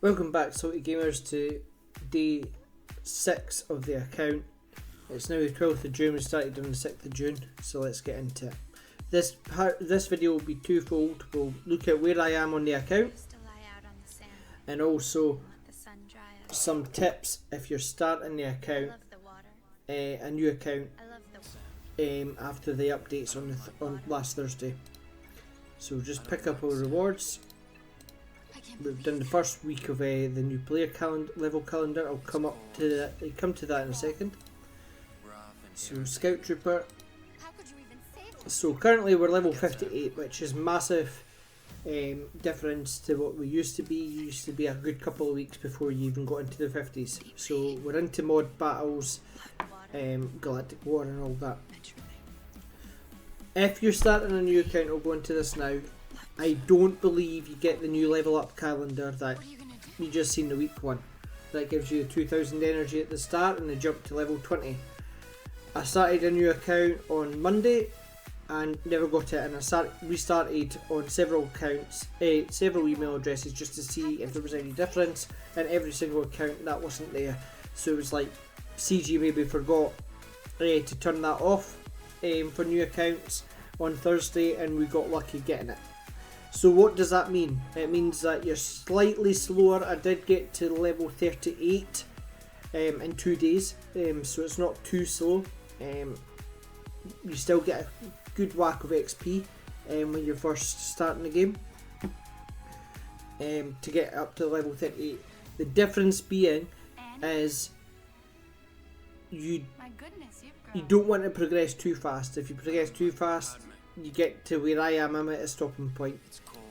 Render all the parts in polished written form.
Welcome back, Salty Gamers, to day 6 of the account. It's now the 12th of June, we started on the 6th of June, so let's get into it. This video will be twofold. We'll look at where I am on the account, and also some tips if you're starting the account, a new account, after the updates on last Thursday. So just pick up our rewards. We've done the first week of the new player level calendar. I'll come to that in a second. So Scout Trooper. So currently we're level 58, which is massive difference to what we used to be. You used to be a good couple of weeks before you even got into the 50s. So we're into mod battles, Galactic War and all that. If you're starting a new account, I'll go into this now. I don't believe you get the new level up calendar that you just seen the week one. That gives you 2000 energy at the start and a jump to level 20. I started a new account on Monday and never got it, and I restarted on several accounts, several email addresses, just to see if there was any difference, and every single account that wasn't there. So it was like CG maybe forgot to turn that off for new accounts on Thursday, and we got lucky getting it. So what does that mean? It means that you're slightly slower. I did get to level 38 in 2 days, so it's not too slow. You still get a good whack of XP when you're first starting the game to get up to level 38. The difference being is you don't want to progress too fast. If you progress too fast, you get to where I am. I'm at a stopping point.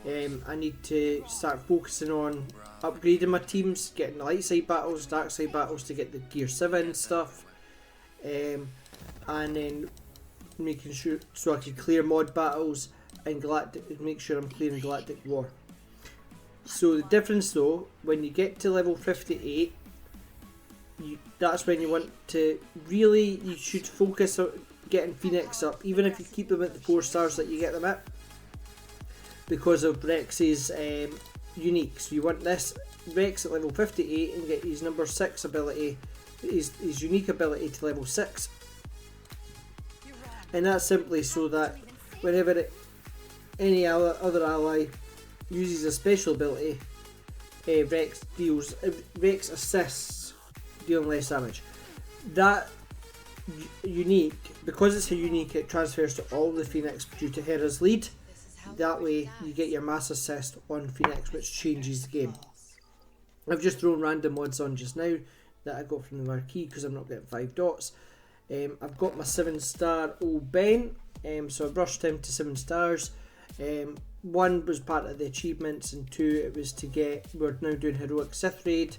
I need to start focusing on upgrading my teams, getting the light side battles, dark side battles to get the gear 7 stuff, and then making sure so I can clear mod battles and make sure I'm clearing Galactic War. So the difference though, when you get to level 58, that's when you want to you should focus on getting Phoenix up, even if you keep them at the 4 stars that you get them at, because of Rex's unique. So you want this Rex at level 58 and get his number 6 ability, his unique ability to level 6. And that's simply so that whenever any other ally uses a special ability, Rex assists, dealing less damage. That unique, because it's a unique, it transfers to all the Phoenix due to Hera's lead. That way you get your mass assist on Phoenix, which changes the game. I've just thrown random mods on just now that I got from the marquee because I'm not getting 5 dots. I've got my 7-star old Ben, so I've rushed him to 7 stars. 1 was part of the achievements, and 2 it was to get, we're now doing heroic Sith raid,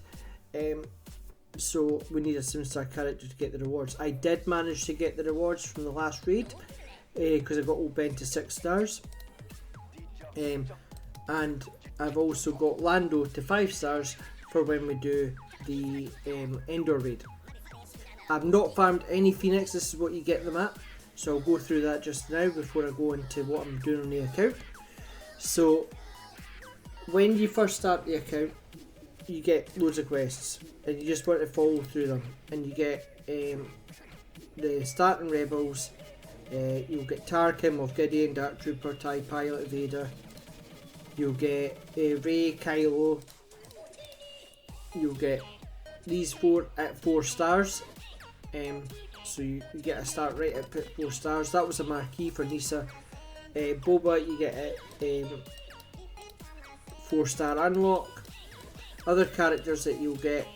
so we need a 7-star character to get the rewards. I did manage to get the rewards from the last raid because I got old Ben to 6 stars, and I've also got Lando to 5 stars for when we do the Endor raid. I've not farmed any Phoenix. This is what you get them at, so I'll go through that just now before I go into what I'm doing on the account. So when you first start the account, you get loads of quests and you just want to follow through them, and you get the starting rebels. You'll get Tarkin, Moff Gideon, Dark Trooper, TIE Pilot, Vader. You'll get Rey, Kylo. You'll get these 4 at 4 stars. So you get a start right at 4 stars. That was a marquee for Nisa. Boba you get at 4-star unlock. Other characters that you'll get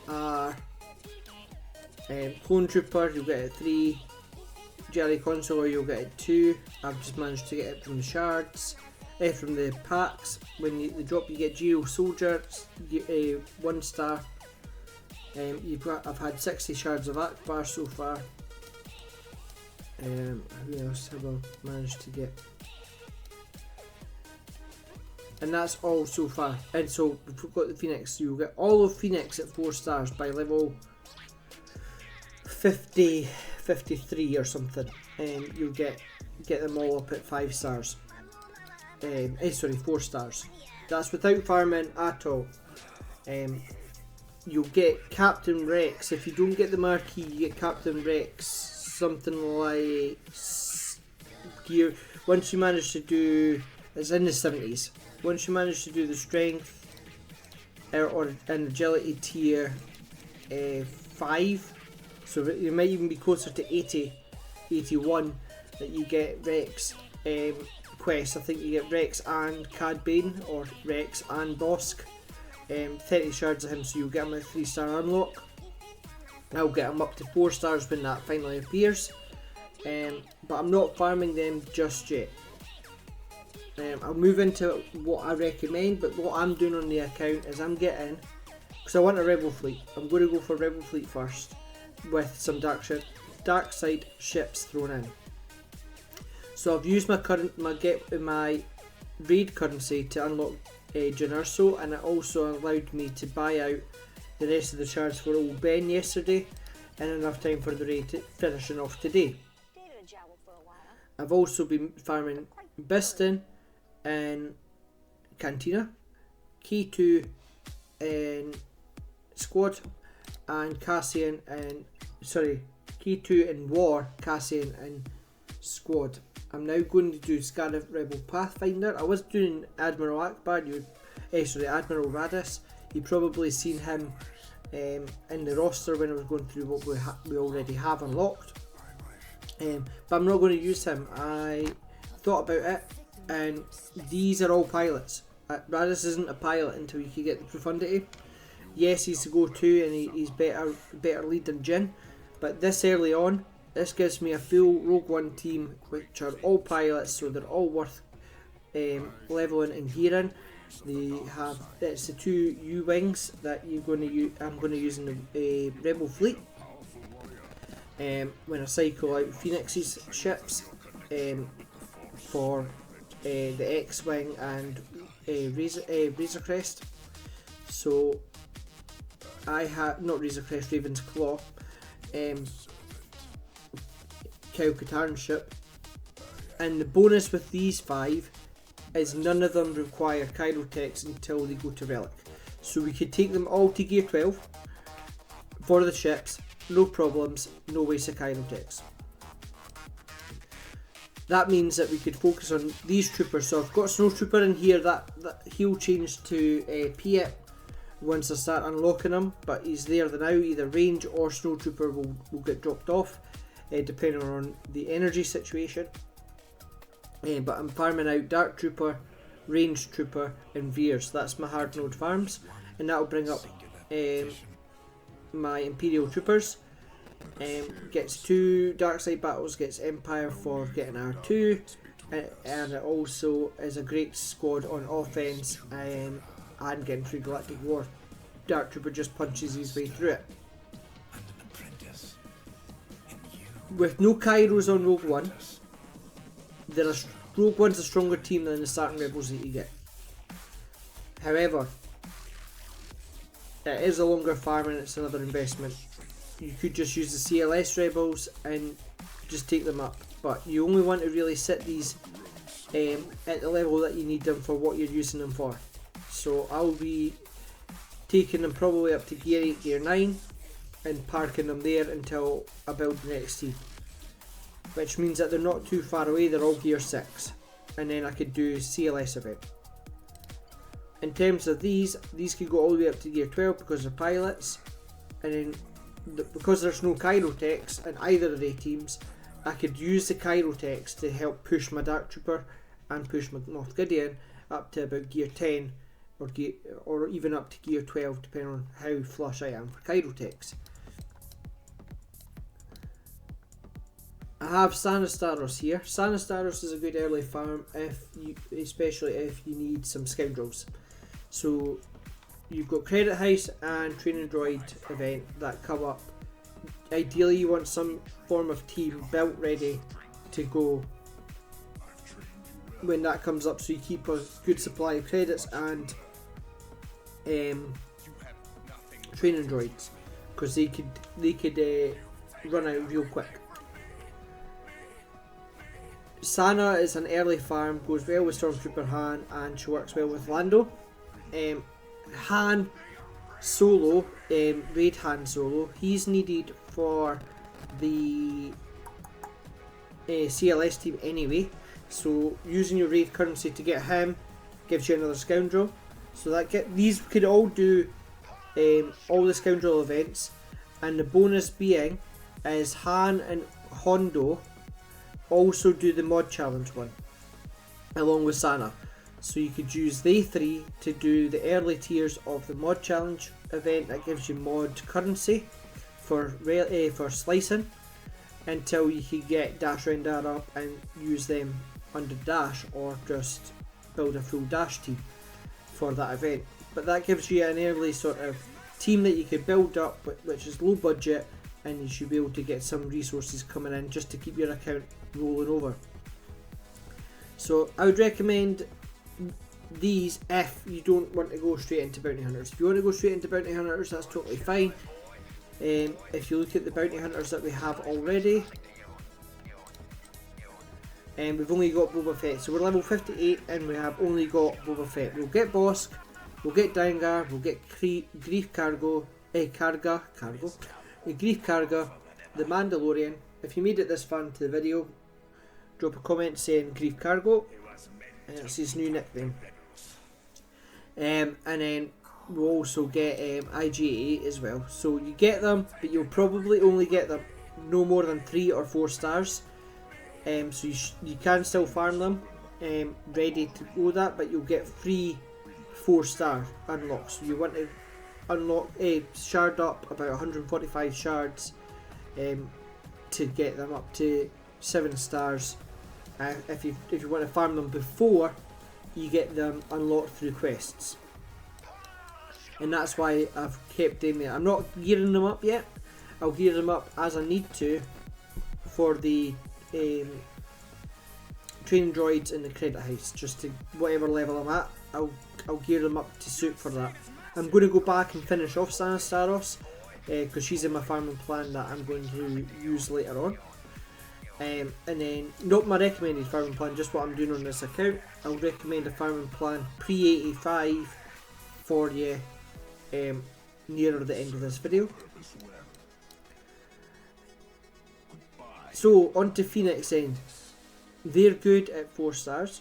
are Clone Trooper, you'll get it 3. Jelly Consular, you'll get it 2. I've just managed to get it from the shards, from the packs. When they drop, you get Geo Soldier, 1 star. I've had 60 shards of Akbar so far. Who else have I managed to get? And that's all so far. And so we've got the Phoenix. You'll get all of Phoenix at 4 stars by level 53 or something. You'll get them all up at 5 stars. 4 stars. That's without farming at all. You'll get Captain Rex. If you don't get the marquee, you get Captain Rex. Something like gear. Once you manage to do, it's in the 70s. Once you manage to do the strength or an agility tier 5, so you might even be closer to 80, 81, that you get Rex quests. I think you get Rex and Cad Bane or Rex and Bosk. 30 shards of him, so you'll get him a 3-star unlock. I'll get him up to 4 stars when that finally appears, but I'm not farming them just yet. I'll move into what I recommend, but what I'm doing on the account is I'm getting, because I want a Rebel fleet, I'm going to go for Rebel fleet first with some dark side ships thrown in. So I've used my raid currency to unlock Generso, and it also allowed me to buy out the rest of the shards for old Ben yesterday, and enough time for the raid finishing off today. I've also been farming Biston and Cantina, K2 and Squad, and Cassian and K2 and War, Cassian and Squad. I'm now going to do Scarif Rebel Pathfinder. I was doing Admiral Akbar, Admiral Radis. You've probably seen him in the roster when I was going through what we already have unlocked. But I'm not going to use him. I thought about it, and these are all pilots. Radis isn't a pilot until you can get the profundity. Yes, he's the go-to and he's better lead than Jin, but this early on, this gives me a full Rogue One team, which are all pilots, so they're all worth leveling and gearing. It's the 2 U-wings that I'm going to use in the Rebel fleet. When I cycle out Phoenix's ships for the X-wing and Razor Crest. So I have not Razor Crest, Raven's Claw. Kyle Katarn ship, and the bonus with these 5 is none of them require Chirotechs until they go to Relic, so we could take them all to gear 12 for the ships, no problems, no waste of Chirotechs. That means that we could focus on these troopers. So I've got Snowtrooper in here, that he'll change to Piet once I start unlocking him, but he's there now. Either range or Snowtrooper will get dropped off, depending on the energy situation. But I'm farming out Dark Trooper, Range Trooper and Veers. That's my hard node farms, and that'll bring up my Imperial Troopers. Gets 2 Dark Side battles, gets Empire for getting R2, and it also is a great squad on offense and getting through Galactic War. Dark Trooper just punches his way through it. With no Kairos on Rogue One, Rogue One's a stronger team than the starting Rebels that you get. However, it is a longer farm and it's another investment. You could just use the CLS Rebels and just take them up, but you only want to really sit these at the level that you need them for what you're using them for. So I'll be taking them probably up to gear 8, gear 9 and parking them there until I build the next team, which means that they're not too far away. They're all gear 6, and then I could do CLS event. In terms of these could go all the way up to gear 12 because they're pilots, and then because there's no Chirotechs in either of the teams, I could use the Chirotechs to help push my Dark Trooper and push my Moff Gideon up to about gear 10 or even up to gear 12, depending on how flush I am for Chirotechs. I have Sanastaros here. Sanastaros is a good early farm, especially if you need some scoundrels. So you've got Credit House and Training Droid event that come up. Ideally you want some form of team built ready to go when that comes up, so you keep a good supply of credits and training droids, because they could run out real quick. Sana is an early farm, goes well with Stormtrooper Han, and she works well with Lando. Han Solo, Raid Han Solo, he's needed for the CLS team anyway, so using your raid currency to get him gives you another scoundrel. So these could all do all the scoundrel events, and the bonus being is Han and Hondo also do the mod challenge one along with Sana. So you could use they three to do the early tiers of the mod challenge event that gives you mod currency for slicing, until you could get Dash Rendar up and use them under Dash, or just build a full Dash team for that event. But that gives you an early sort of team that you could build up, which is low budget, and you should be able to get some resources coming in just to keep your account rolling over. So I would recommend these if you don't want to go straight into bounty hunters. If you want to go straight into bounty hunters, that's totally fine. If you look at the bounty hunters that we have already, and we've only got Boba Fett, so we're level 58 and we have only got Boba Fett. We'll get Bosk, we'll get Dangar, we'll get Grief Karga, Grief Karga, the Mandalorian. If you made it this far into the video, drop a comment saying Grief Kargo, and it's his new nickname. And then we'll also get IG-8 as well. So you get them, but you'll probably only get them no more than 3 or 4 stars. So you can still farm them ready to go that, but you'll get free 4-star unlocks. So you want to unlock shard up about 145 shards to get them up to 7 stars. If you want to farm them before you get them unlocked through quests, and that's why I've kept doing that. I'm not gearing them up yet. I'll gear them up as I need to for the training droids and the credit heist. Just to whatever level I'm at, I'll gear them up to suit for that. I'm going to go back and finish off Sana Staros because she's in my farming plan that I'm going to use later on. And then, not my recommended farming plan, just what I'm doing on this account. I'll recommend a farming plan pre-85 for you nearer the end of this video. So, on to Phoenix End. They're good at 4 stars,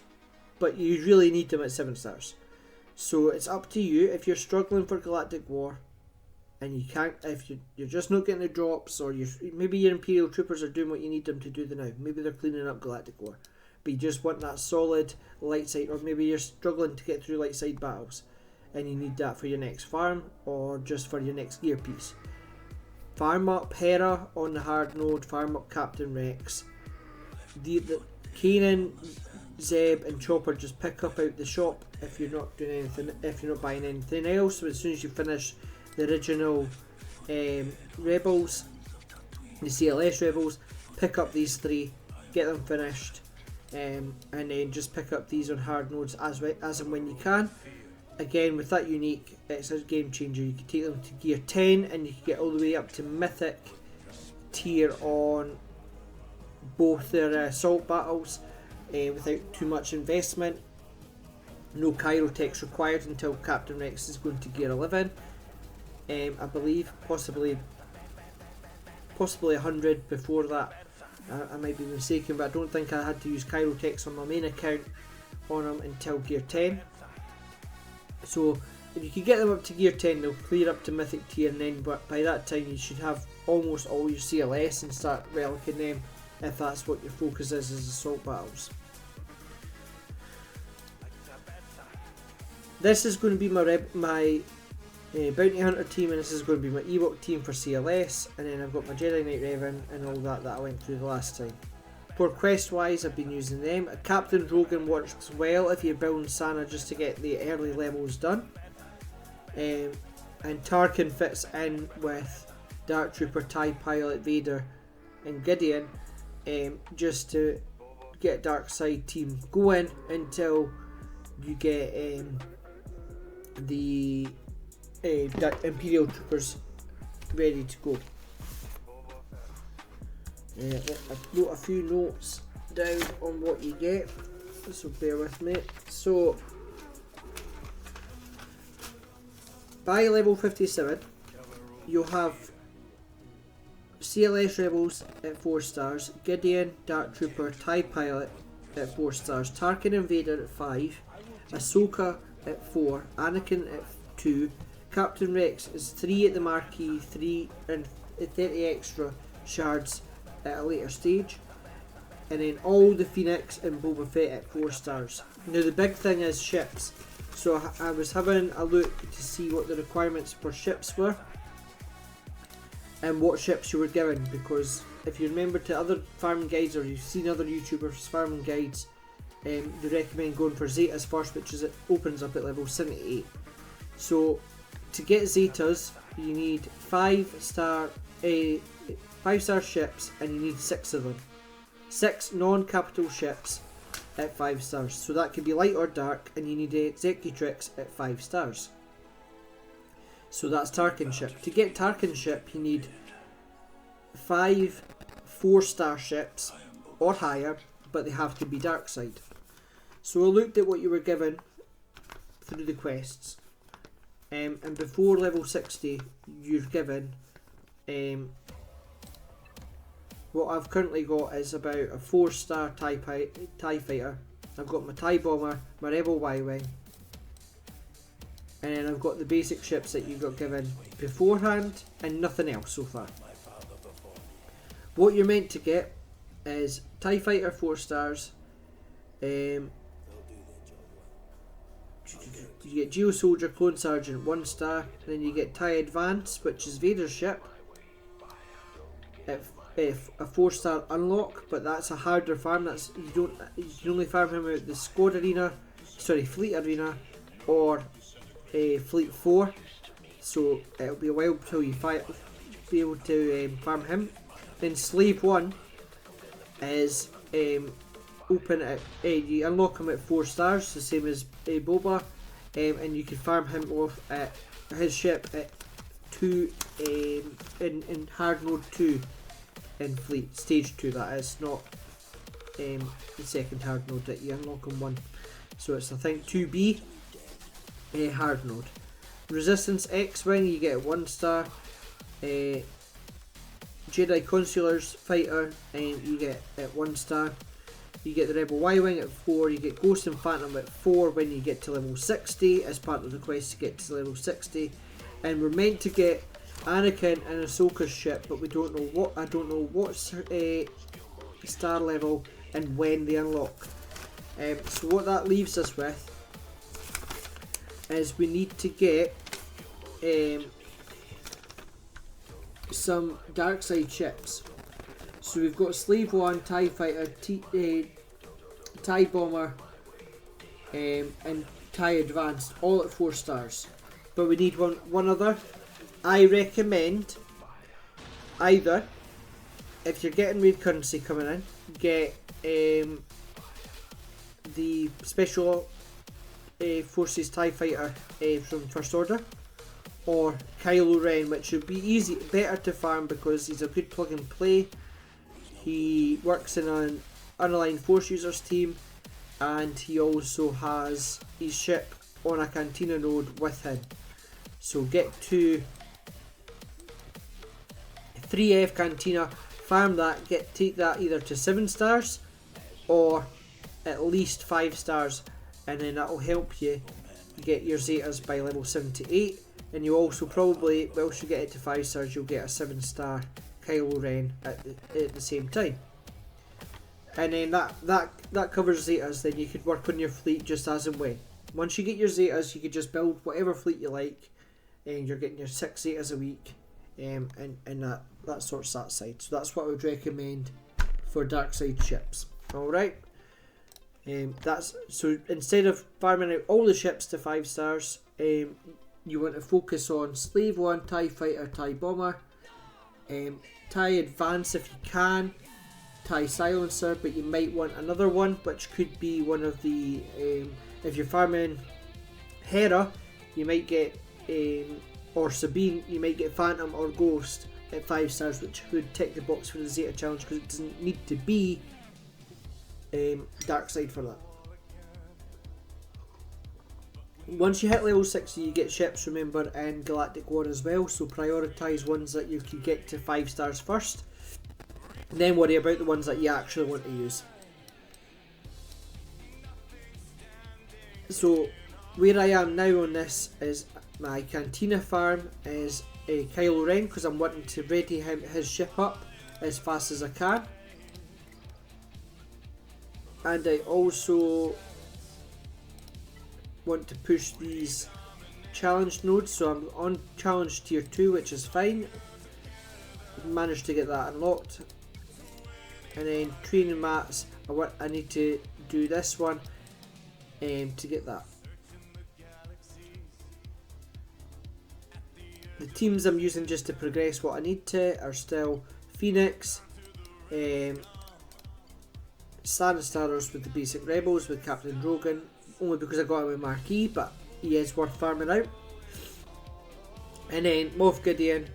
but you really need them at 7 stars. So it's up to you. If you're struggling for Galactic War, and you can't, if you're just not getting the drops, or maybe your Imperial troopers are doing what you need them to do now. Maybe they're cleaning up Galactic War, but you just want that solid light side, or maybe you're struggling to get through light side battles, and you need that for your next farm, or just for your next gear piece. Farm up Hera on the hard node, farm up Captain Rex. The Kanan, Zeb and Chopper just pick up out the shop if you're not doing anything, if you're not buying anything else. So as soon as you finish the original Rebels, the CLS Rebels, pick up these 3, get them finished, and then just pick up these on hard nodes as and when you can. Again, with that unique, it's a game changer. You can take them to gear 10 and you can get all the way up to mythic tier on both their assault battles without too much investment. No Kyrotechs required until Captain Rex is going to gear 11. I believe possibly 100 before that. I might be mistaken, but I don't think I had to use Kyrotechs on my main account on them until gear 10. So if you can get them up to gear 10, they'll clear up to mythic tier, and then by that time you should have almost all your CLS and start relicing them if that's what your focus is assault battles. This is going to be my Bounty Hunter team, and this is going to be my Ewok team for CLS, and then I've got my Jedi Knight Revan and all that I went through the last time. For quest wise, I've been using them. Captain Drogon works well if you're building Sana just to get the early levels done. And Tarkin fits in with Dark Trooper, TIE Pilot, Vader and Gideon just to get Dark Side team going until you get the Imperial Troopers ready to go. I wrote a few notes down on what you get, so bear with me. So by level 57 you'll have CLS Rebels at 4 stars, Gideon, Dark Trooper, TIE Pilot at 4 stars, Tarkin Invader at 5, Ahsoka at 4, Anakin at 2, Captain Rex is 3 at the Marquee, 3 and 30 extra shards at a later stage, and then all the Phoenix and Boba Fett at 4 stars. Now the big thing is ships, so I was having a look to see what the requirements for ships were and what ships you were given, because if you remember to other farming guides or you've seen other YouTubers farming guides, they recommend going for Zetas first, which is it opens up at level 78. So to get Zetas you need 5-star ships, and you need 6 of them. 6 non-capital ships at 5 stars, so that could be light or dark, and you need Executrix at 5 stars. So that's Tarkin ship. To get Tarkin ship you need 5 4-star ships or higher, but they have to be dark side. So I looked at what you were given through the quests, and before level 60 you're given what I've currently got is about a 4-star TIE Fighter. I've got my TIE Bomber, my Rebel Y-Wing, and then I've got the basic ships that you got given beforehand and nothing else so far. What you're meant to get is TIE Fighter 4 stars, you get Geo Soldier Clone Sergeant 1 star, and then you get TIE Advance, which is Vader's ship, at a 4-star unlock, but that's a harder farm. That's you can only farm him out the fleet arena, or fleet 4. So it'll be a while until you be able to farm him. Then Slave 1 is open at you unlock him at 4 stars, the same as Boba, and you can farm him off at his ship at 2 in hard mode 2. In fleet stage 2, that is, not the second hard mode that you unlock in 1. So it's I think 2B hard mode. Resistance X-Wing you get 1 star, Jedi Consular's Fighter you get at 1 star, you get the Rebel Y-Wing at 4, you get Ghost and Phantom at 4 when you get to level 60 as part of the quest to get to level 60, and we're meant to get Anakin and Ahsoka's ship, but we don't know what. I don't know what star level and when they unlock. So what that leaves us with is we need to get some dark side ships. So we've got Slave 1, TIE Fighter, TIE Bomber, and TIE Advanced, all at 4 stars. But we need one other. I recommend either, if you're getting raid currency coming in, get the Special Forces TIE Fighter from First Order, or Kylo Ren, which would be better to farm because he's a good plug and play. He works in an unaligned Force users team, and he also has his ship on a Cantina node with him. So get to 3F Cantina, farm that, take that either to 7 stars or at least 5 stars, and then that will help you get your Zetas by level 78. And you also probably, once you get it to 5 stars, you'll get a 7-star Kylo Ren at the same time. And then that covers Zetas. Then you could work on your fleet just as and when. Once you get your Zetas, you could just build whatever fleet you like, and you're getting your 6 Zetas a week, and that sorts that side. So that's what I would recommend for dark side ships. Alright. That's so instead of farming out all the ships to 5 stars, you want to focus on Slave 1, TIE Fighter, TIE Bomber, TIE Advance if you can, TIE Silencer, but you might want another one, which could be one of the, if you're farming Hera, you might get, or Sabine, you might get Phantom or Ghost at 5 stars, which would tick the box for the Zeta challenge because it doesn't need to be dark side for that. Once you hit level 60 you get ships, remember, in Galactic War as well, so prioritise ones that you can get to 5 stars first, and then worry about the ones that you actually want to use. So where I am now on this is my Cantina farm is a Kylo Ren, because I'm wanting to ready his ship up as fast as I can. And I also want to push these challenge nodes, so I'm on challenge tier 2, which is fine. Managed to get that unlocked. And then training mats, I need to do this one to get that. The teams I'm using just to progress what I need to are still Phoenix, Starstars with the basic rebels with Captain Rogan, only because I got him with Marquee, but he is worth farming out. And then Moff Gideon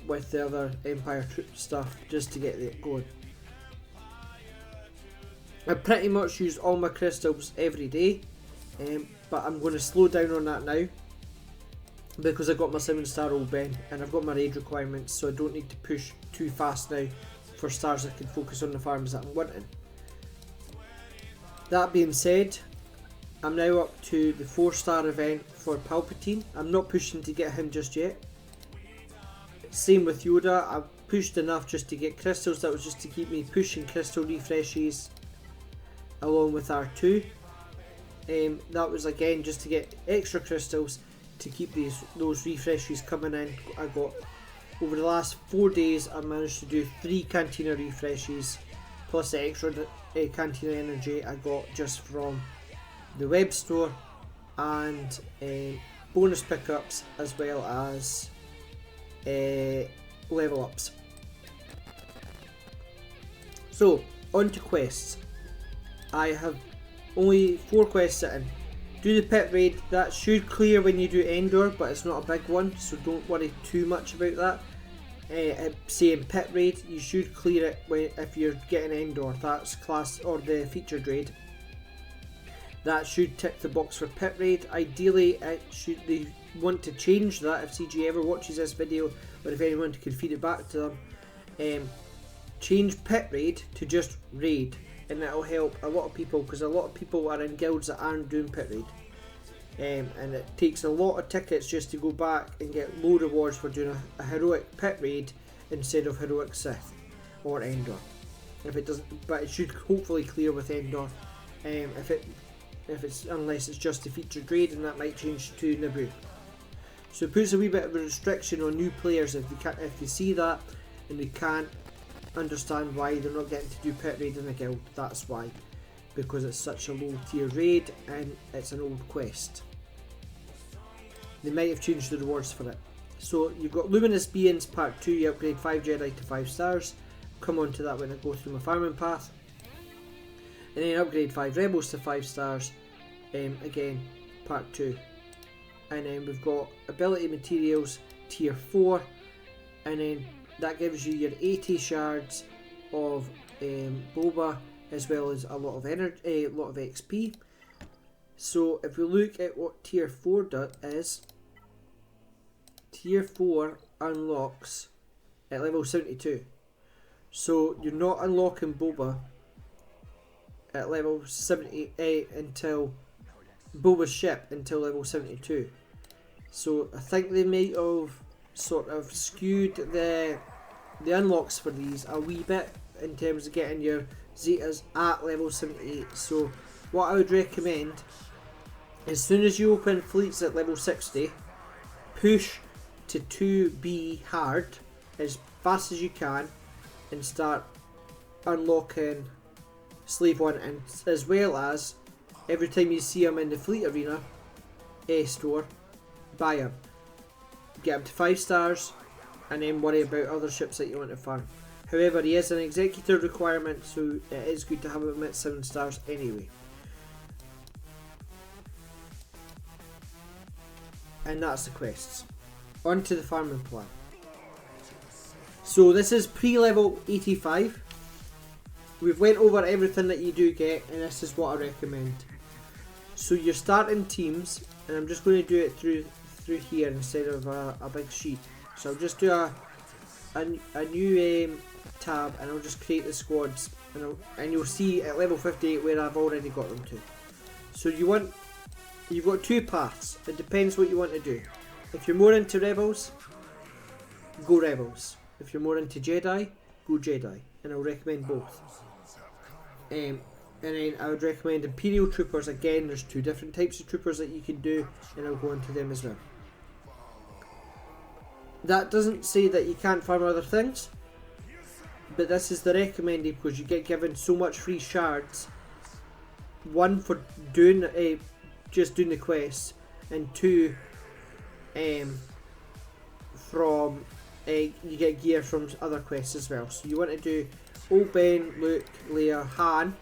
with the other Empire troop stuff just to get it going. I pretty much use all my crystals every day, but I'm going to slow down on that now because I got my 7-star old Ben and I've got my raid requirements, so I don't need to push too fast now for stars. I can focus on the farms that I'm wanting. That being said, I'm now up to the 4-star event for Palpatine. I'm not pushing to get him just yet. Same with Yoda, I've pushed enough just to get crystals. That was just to keep me pushing crystal refreshes along with R2. That was again just to get extra crystals to keep those refreshes coming in. I got, over the last 4 days, I managed to do 3 Cantina refreshes plus the extra Cantina energy I got just from the web store, and bonus pickups as well as level ups. So on to quests. I have only 4 quests sitting. Do the pit raid, that should clear when you do Endor, but it's not a big one, so don't worry too much about that. Saying pit raid, you should clear it if you're getting Endor, that's class, or the featured raid. That should tick the box for pit raid. Ideally, they want to change that if CG ever watches this video, or if anyone can feed it back to them. Change pit raid to just raid, and that'll help a lot of people, because a lot of people are in guilds that aren't doing pit raid. And it takes a lot of tickets just to go back and get low rewards for doing a heroic pit raid instead of heroic Sith or Endor. If it doesn't, but it should hopefully clear with Endor. Unless it's just a featured raid, and that might change to Naboo. So it puts a wee bit of a restriction on new players if they see that and they can't understand why they're not getting to do pit raid in a guild. That's why, because it's such a low tier raid and it's an old quest. They might have changed the rewards for it. So you've got Luminous Beings Part 2, you upgrade 5 Jedi to 5 stars. Come on to that when I go through my farming path. And then upgrade 5 Rebels to 5 stars, again, Part 2. And then we've got Ability Materials Tier 4, and then that gives you your 80 shards of Boba, as well as a lot of energy, a lot of XP. So if we look at what Tier 4 is, Tier 4 unlocks at level 72. So you're not unlocking Boba at level 78 until Boba's ship until level 72. So I think they might have sort of skewed the unlocks for these a wee bit in terms of getting your Zetas at level 78. So what I would recommend, as soon as you open fleets at level 60, push to 2B hard as fast as you can and start unlocking Slave 1, and as well as every time you see him in the fleet arena store, buy him, get him to 5 stars, and then worry about other ships that you want to farm. However, he is an executor requirement, so it is good to have him at 7 stars anyway. And that's the quests. On to the farming plan. So this is pre-level 85. we've went over everything that you do get, and this is what I recommend. So you're starting teams, and I'm just going to do it through here instead of a big sheet. So I'll just do a new tab, and I'll just create the squads, and you'll see at level 58 where I've already got them to. So you've got two paths. It depends what you want to do. If you're more into Rebels, go Rebels. If you're more into Jedi, go Jedi. And I'll recommend both. And then I would recommend Imperial Troopers. Again, there's two different types of troopers that you can do, and I'll go into them as well. That doesn't say that you can't farm other things, but this is the recommended because you get given so much free shards. One for doing just doing the quests, and two from you get gear from other quests as well. So you want to do Old Ben, Luke, Leia, Han,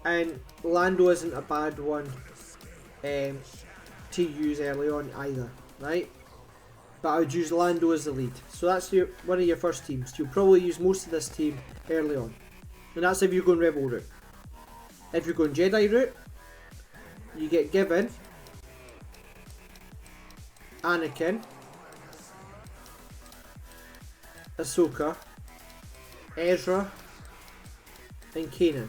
and Lando isn't a bad one to use early on either, right? But I would use Lando as the lead. So that's one of your first teams. You'll probably use most of this team early on, and that's if you're going Rebel route. If you're going Jedi route, you get given Anakin, Ahsoka, Ezra, and Kanan.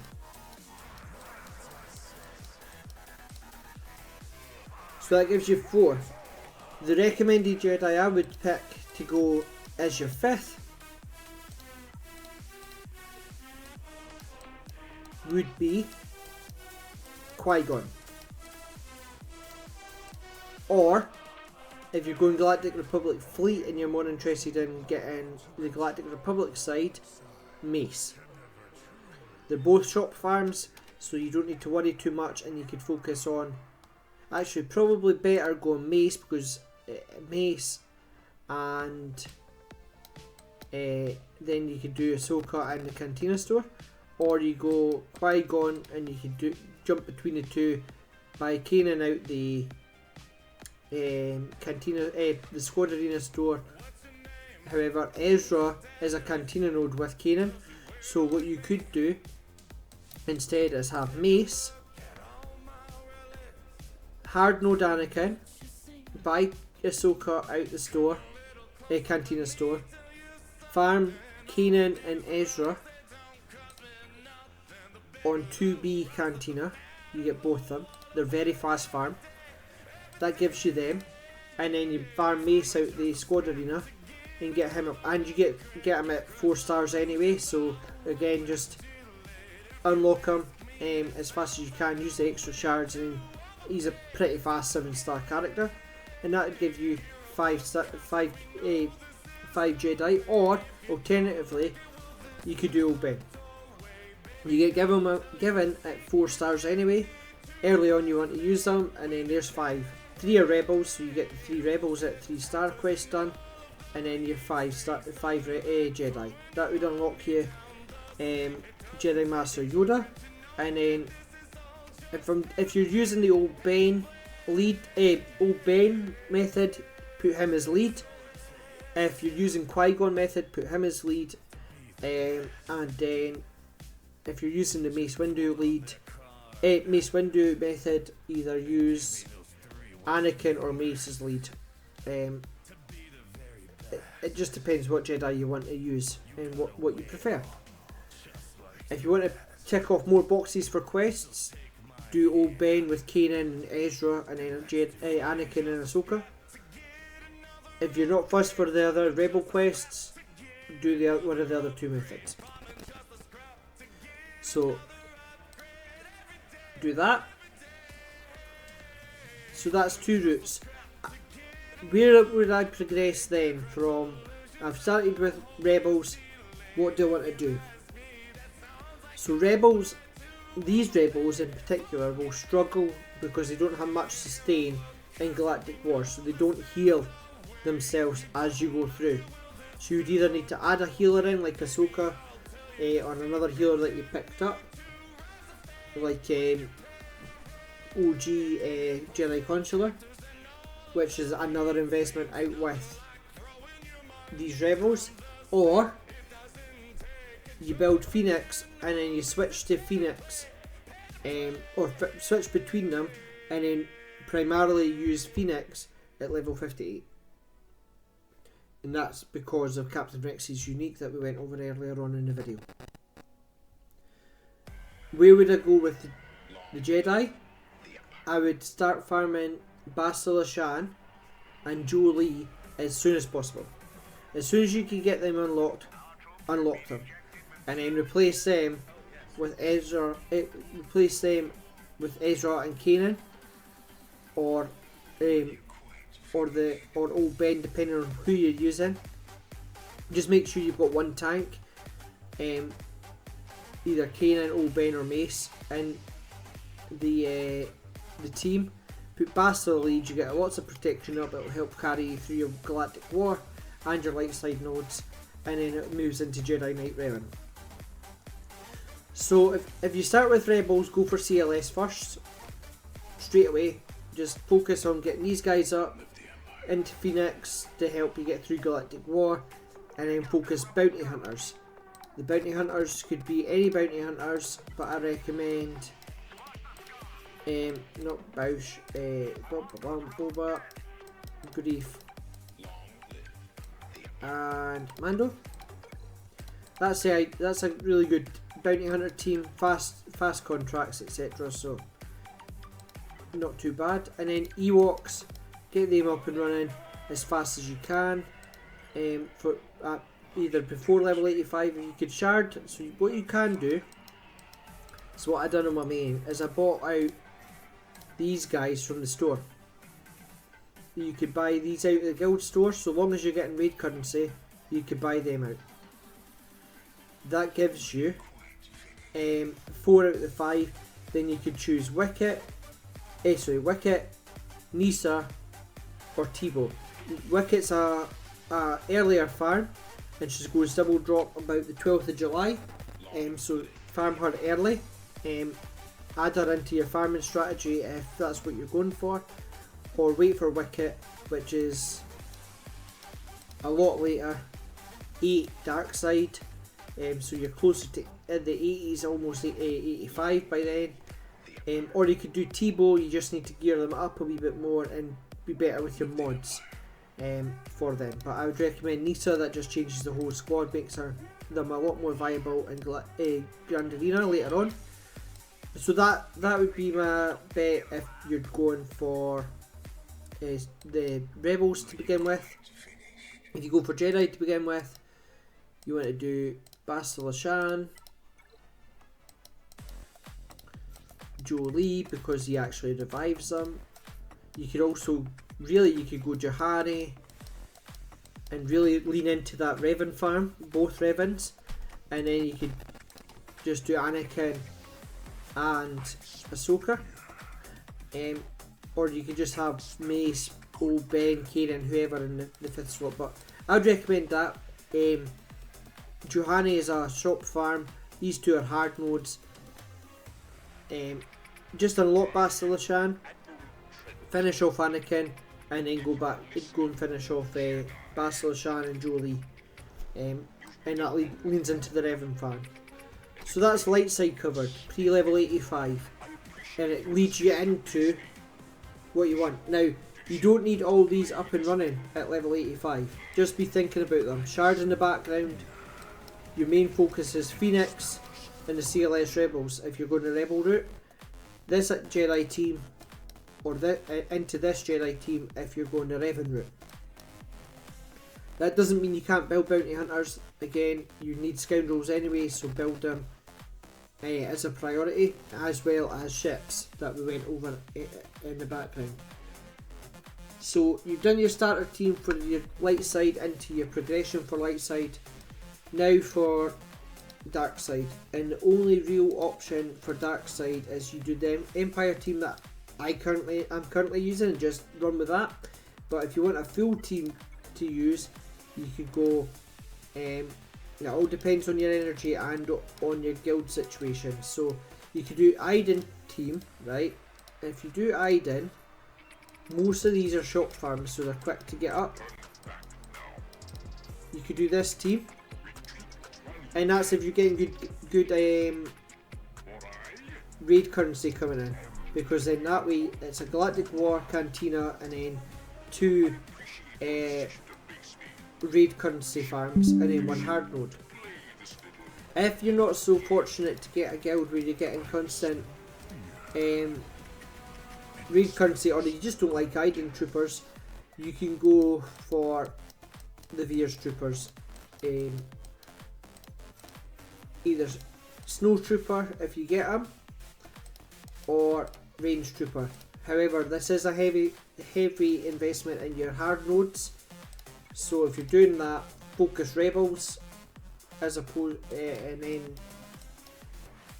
So that gives you 4. The recommended Jedi I would pick to go as your 5th would be Qui-Gon. Or if you're going Galactic Republic Fleet and you're more interested in getting the Galactic Republic side, Mace. They're both shop farms, so you don't need to worry too much, and you can focus on, actually probably better going Mace, because Mace, and then you could do Ahsoka and the Cantina store, or you go Qui-Gon and you can jump between the two by caning out the Cantina, the Squad Arena store. However, Ezra is a Cantina node with Kanan, so what you could do instead is have Mace, hard node Anakin, buy Ahsoka out the store, Cantina store, farm Kanan and Ezra on 2B Cantina. You get both of them. They're very fast farm. That gives you them, and then you farm Mace out the Squad Arena and get him up, and you get him at 4 stars anyway. So again, just unlock him as fast as you can. Use the extra shards, and he's a pretty fast 7-star character, and that would give you 5 Jedi. Or alternatively, you could do Old Ben. You get given at 4 stars anyway. Early on you want to use them, and then there's 5. 3 are Rebels, so you get the 3 Rebels at 3-star quest done, and then your 5 Jedi. That would unlock you Jedi Master Yoda, and then if you're using the Old Ben method, put him as lead. If you're using Qui-Gon method, put him as lead, and then if you're using the Mace Windu method, either use Anakin or Mace as lead. It just depends what Jedi you want to use and what you prefer. If you want to tick off more boxes for quests, do Old Ben with Kanan and Ezra, and then Anakin and Ahsoka. If you're not fussed for the other Rebel quests, do one of the other 2 methods. So do that. So that's 2 routes. Where would I progress then from? I've started with Rebels. What do I want to do? So Rebels, these Rebels in particular, will struggle because they don't have much sustain in Galactic Wars, so they don't heal themselves as you go through. So you'd either need to add a healer in, like Ahsoka, or another healer that you picked up, like OG Jedi Consular, which is another investment out with these Rebels, or you build Phoenix and then you switch to Phoenix, or switch between them, and then primarily use Phoenix at level 58. And that's because of Captain Rex's unique that we went over earlier on in the video. Where would I go with the Jedi? I would start farming Bastila Shan and Joe Lee as soon as possible. As soon as you can get them unlocked, unlock them. And then replace them with Ezra. Replace them with Ezra and Kanan, or Old Ben, depending on who you're using. Just make sure you've got one tank, either Kanan, Old Ben, or Mace in the team. Put Bastila lead, you get lots of protection up. It'll help carry you through your Galactic War and your light side nodes, and then it moves into Jedi Knight Revan. So if you start with Rebels, go for CLS first, straight away. Just focus on getting these guys up into Phoenix to help you get through Galactic War, and then focus Bounty Hunters. The Bounty Hunters could be any Bounty Hunters, but I recommend not Bausch, Boba, Grief, and Mando. That's a really good Bounty Hunter team, fast contracts, etc. So not too bad. And then Ewoks, get them up and running as fast as you can. For either before level 85, if you could shard. So what you can do, so what I done on my main is I bought out these guys from the store. You could buy these out of the guild store, so long as you're getting raid currency, you could buy them out. That gives you 4 out of the 5. Then you could choose Wicket, Nisa, or Tebow. Wicket's a earlier farm, and she goes double drop about the 12th of July. So farm her early. Add her into your farming strategy if that's what you're going for, or wait for Wicket, which is a lot later, 8 dark side. So you're closer to in the 80s, almost 85 by then. Or you could do Tebow. You just need to gear them up a wee bit more and be better with your mods for them. But I would recommend Nisa. That just changes the whole squad, makes them a lot more viable in Grand Arena later on. So that would be my bet if you're going for the Rebels to begin with. If you go for Jedi to begin with, you want to do Bastila Shan, Joe Lee, because he actually revives them. You could also go Johari and really lean into that Revan farm, both Revans, and then you could just do Anakin and Ahsoka, or you could just have Mace, Old Ben, Kanan, whoever in the 5th slot. But I'd recommend that. Johani is a shop farm. These two are hard nodes. Just unlock Bastila Shan, finish off Anakin, and then go and finish off Bastila Shan and Joe Lee. And that leans into the Revan farm. So that's light side covered, pre-level 85. And it leads you into what you want. Now, you don't need all these up and running at level 85. Just be thinking about them. Shard in the background. Your main focus is Phoenix and the CLS Rebels if you're going the Rebel route. This Jedi team, or into this Jedi team if you're going the Revan route. That doesn't mean you can't build Bounty Hunters. Again, you need scoundrels anyway, so build them as a priority, as well as ships that we went over in the background. So you've done your starter team for your light side into your progression for light side. Now for dark side, and the only real option for dark side is you do the Empire team that I'm currently using, and just run with that. But if you want a full team to use, you could go. It all depends on your energy and on your guild situation. So you could do Iden team, right? And if you do Iden, most of these are shop farms, so they're quick to get up. You could do this team, and that's if you're getting good raid currency coming in, because then that way it's a Galactic War, Cantina, and then 2 raid currency farms, and then 1 hard node. If you're not so fortunate to get a guild where you're getting constant raid currency, or you just don't like hiding troopers, you can go for the Veers troopers. Either Snow Trooper if you get them, or Range Trooper. However, this is a heavy investment in your hard nodes, so if you're doing that, focus Rebels as opposed and then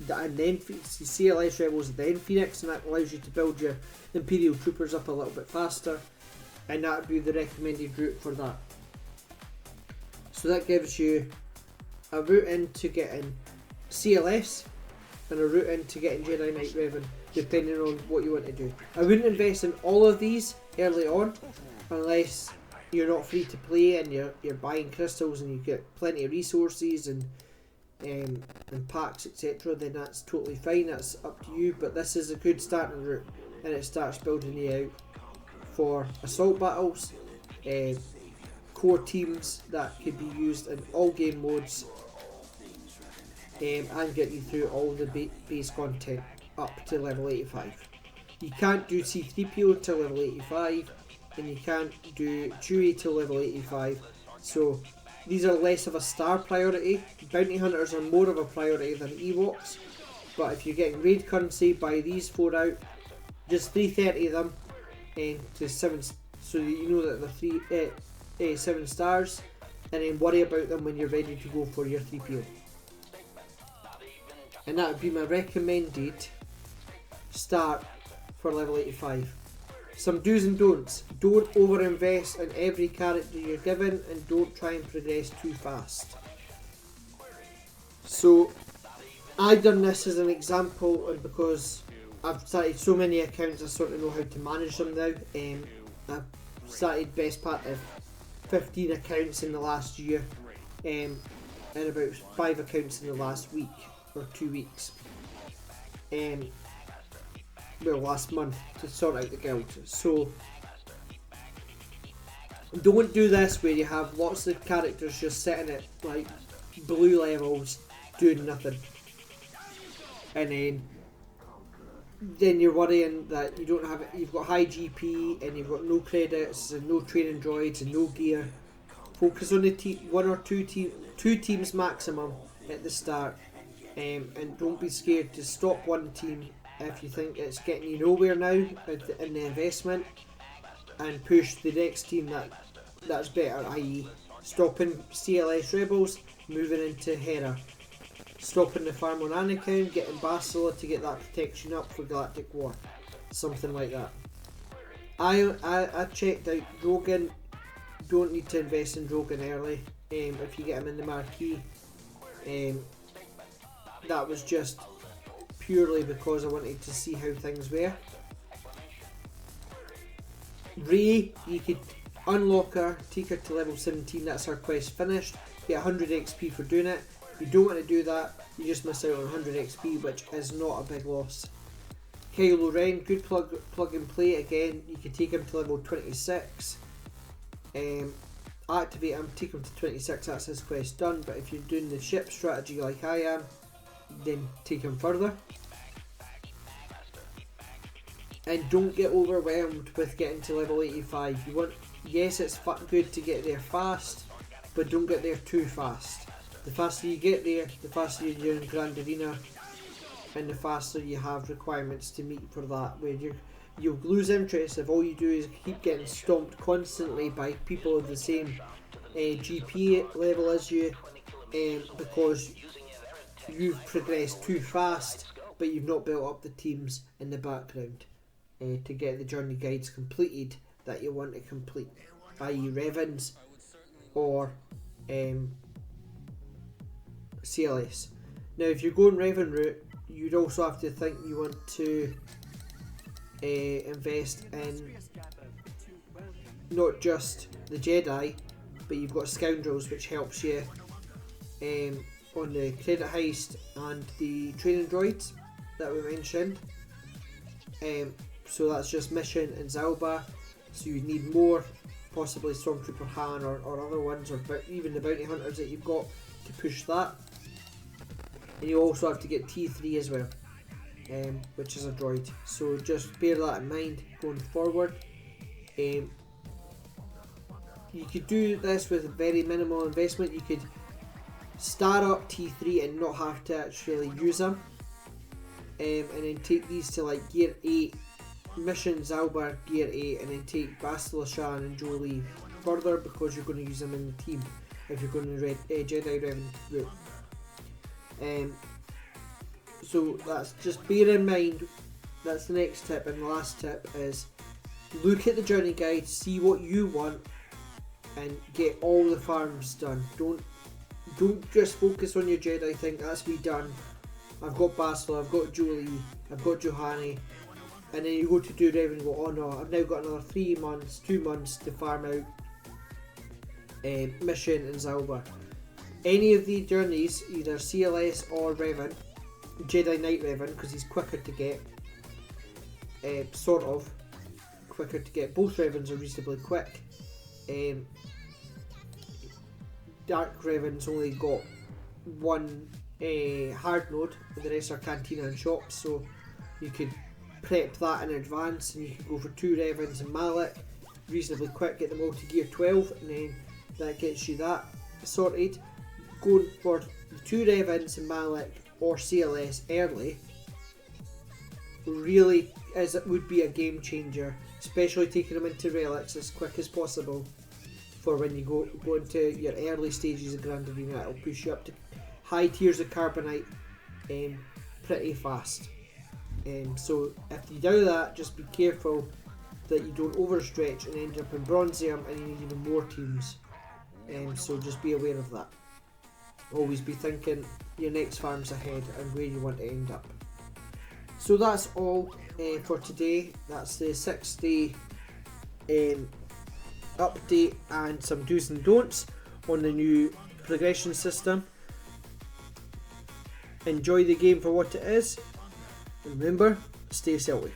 CLS Rebels and then Phoenix, and that allows you to build your Imperial Troopers up a little bit faster, and that would be the recommended route for that. So that gives you a route into getting CLS and a route into getting Jedi Knight Revan, depending on what you want to do. I wouldn't invest in all of these early on unless you're not free to play and you're buying crystals and you get plenty of resources and packs, etc. Then that's totally fine, that's up to you. But this is a good starting route, and it starts building you out for assault battles, core teams that could be used in all game modes, and get you through all the base content up to level 85. You can't do C3PO till level 85, and you can't do Chewie till level 85, so these are less of a star priority. Bounty hunters are more of a priority than Ewoks, but if you're getting raid currency, buy these 4 out, just 330 of them, to 7, so you know that they're 7 stars, and then worry about them when you're ready to go for your 3PO. And that would be my recommended start for level 85. Some do's and don'ts. Don't overinvest in every character you're given, and don't try and progress too fast. So I've done this as an example, and because I've started so many accounts, I sort of know how to manage them now. I've started best part of 15 accounts in the last year, and about 5 accounts in the last week or 2 weeks. Last month, to sort out the guild. So don't do this where you have lots of characters just sitting at like blue levels doing nothing, and then you're worrying that you don't have it. You've got high GP and you've got no credits and no training droids and no gear. Focus on the one or two teams maximum at the start, and don't be scared to stop one team if you think it's getting you nowhere now in the investment, and push the next team that's better, i.e. stopping CLS Rebels, moving into Hera, stopping the farm on Anakin, getting Bastila to get that protection up for Galactic War, something like that. I checked out Drogon. Don't need to invest in Drogon early if you get him in the marquee. That was just purely because I wanted to see how things were. Rey, you could unlock her, take her to level 17, that's her quest finished, get 100 XP for doing it. If you don't want to do that, you just miss out on 100 XP, which is not a big loss. Kylo Ren, good plug and play. Again, you can take him to level 26, activate him, take him to 26, that's his quest done. But if you're doing the ship strategy like I am, then take him further. And don't get overwhelmed with getting to level 85. You want, yes, it's good to get there fast, but don't get there too fast. The faster you get there, the faster you're doing Grand Arena, and the faster you have requirements to meet for that, where you'll lose interest if all you do is keep getting stomped constantly by people of the same GP level as you, because you've progressed too fast, but you've not built up the teams in the background to get the journey guides completed that you want to complete, i.e. Revans or CLS. Now if you're going Revan route, you'd also have to think you want to invest in not just the Jedi, but you've got Scoundrels, which helps you on the credit heist and the training droids that we mentioned. So that's just Mission and Zalba. So you need more, possibly Stormtrooper Han or other ones, or even the bounty hunters that you've got to push that. And you also have to get T3 as well, which is a droid. So just bear that in mind going forward. You could do this with very minimal investment. You could start up T3 and not have to actually use them, and then take these to like gear 8, Mission Zalbar gear 8, and then take Bastila Shan and Jolie further, because you're going to use them in the team if you're going to Jedi Revenant route. So that's just bear in mind. That's the next tip, and the last tip is look at the journey guide, see what you want, and get all the farms done. Don't just focus on your Jedi. Think that's me done. I've got Bastila, I've got Jolie, I've got Johanny, and then you go to do Revan and go, oh no, I've now got another 2 months to farm out Mission and Zalbar. Any of the journeys, either CLS or Revan, Jedi Knight Revan, because he's quicker to get, sort of quicker to get. Both Revans are reasonably quick. Dark Revan's only got one hard node, and the rest are Cantina and shops, so you could prep that in advance, and you could go for 2 Revans and Malak reasonably quick, get them all to gear 12, and then that gets you that sorted. Going for the 2 Revans and Malak or CLS early really would be a game changer, especially taking them into relics as quick as possible for when you go into your early stages of Grand Arena. It'll push you up to high tiers of Carbonite pretty fast. So if you do that, just be careful that you don't overstretch and end up in Bronzium and you need even more teams. So just be aware of that. Always be thinking your next farms ahead and where you want to end up. So that's all for today. That's the 6-day update and some do's and don'ts on the new progression system. Enjoy the game for what it is, and remember, stay silly.